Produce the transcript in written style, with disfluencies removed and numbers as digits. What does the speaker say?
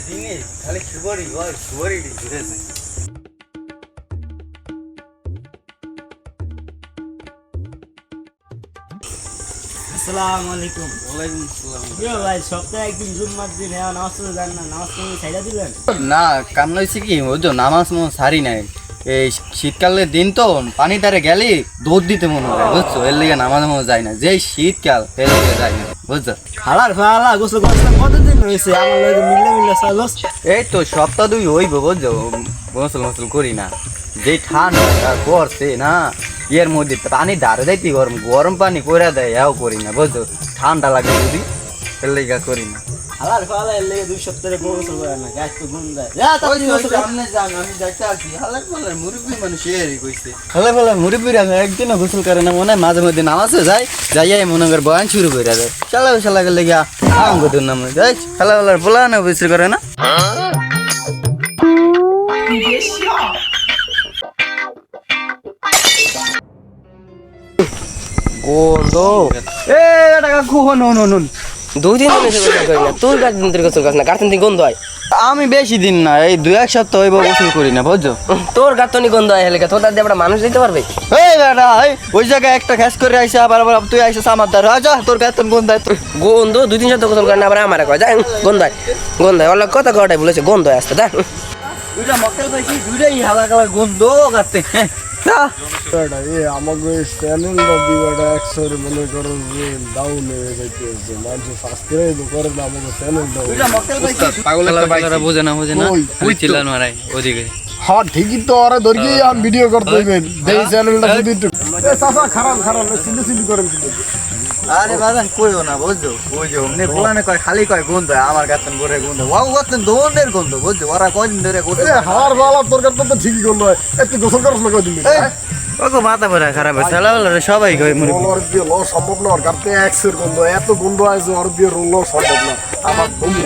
দিনে খালি সুপারি হয় সুপারি ঘুরেছে। আসসালামু আলাইকুম। ওয়ালাইকুম আসসালাম। ভাই সপ্তাহে একদিন জুম্মার দিন নামাজ পড়ে যান না, নামাজ পড়ে ছাইড়া দিলেন? না কাম লইছি কি বুঝছো, নামাজ সারি নাই। এই শীতকালের দিন তো পানি তারে গেলে দৌড় দিতে মনে হয় বুঝছো, এর লিগে নামাজ যায় না। যেই শীতকাল এর লিগে যায় না বুঝছো। হালার ফালা গোসল করছিলাম কতদিন হয়েছে, আমার লগে মিলে চলস। এই তো সপ্তাহ দুই হইব বুঝছো, গোসল মোসল করি না। যে ঠান্ডা করছে না এর মধ্যে পানি ধারে যাইতে গরম গরম পানি করে দেয়, এও করি না বুঝছো। ঠান্ডা লাগে যদি এর লিগে করি না। হালার ফালা এর লেগে 2 সপ্তাহে গোসল করে না, গাছ তো গুণ দেয়। একদিনও গোসল করে না, মনে হয় মাঝে মধ্যে নামাজে যায়, যাইয়াই মনে করে বয়ান শুরু করে দেয়। খেলা লেগে আমাকে নাম খেলা ফেলার বলা না গোসল করে না। আমি বেশি দিন না, এই 2-1 সপ্তাহ হইব গোসল করি না বুঝছো। তোর গাতনি গন্ধ হয় হেলে তোর দাদি একটা মানুষ দিতে পারবে? এই বেটা ওই জায়গায় একটা খ্যাস করে আইসা আবার তুই আইসা আমার দ্বার আচ্ছা তোর গাতন কোন দায়? গন্ধ 2-3 সপ্তাহ গোসল করে না, আবার আমার কয় গন্ধ হয় গন্ধ হয়। ওর কথা কটাই বলেছে গন্ধ হয় আসতে দেখ। দুইটা মক্কেল পাইছি, দুইটাই হালকা গন্ধ গাতে। আমাকে চ্যানেলটা দিবাটা একশোর মনে করো যে ডাউন হয়ে যাইতেছে, মানুষ সাবস্ক্রাইব করে না আমাকে চ্যানেলটা। বোঝে না খালি চিল্লানো মারাই ওদিকে। হ্যাঁ ঠিকই তো, ওরা ধরিয়ে আমি ভিডিও করতে হইবেন এই চ্যানেলটা যদি একটু চাচা খারাপ সিলি করেন কিন্তু। আরে বাজান কইও না বুঝছো, ওই যে অমনি বলানে কয় খালি কয় গন্ধ আমার গাতন করে গন্ধ, ওয়াও গাতন দোনের গন্ধ বুঝছো। ওরা কয়দিন ধরে করতে হাওয়ার বালা তোর কাছে তো ঠিকই করলো, একটু গোসল করাস না কয়দিন। ওগো মাথা ভরা খারাপ হয়েছে সবাই কয় মুরগি রোলার দিয়ে লো সম্ভব না, ওর গাতে এক্সের গন্ধ এত গন্ধ আছে, ওর দিয়ে রোল সম্ভব না। আমার বন্ধু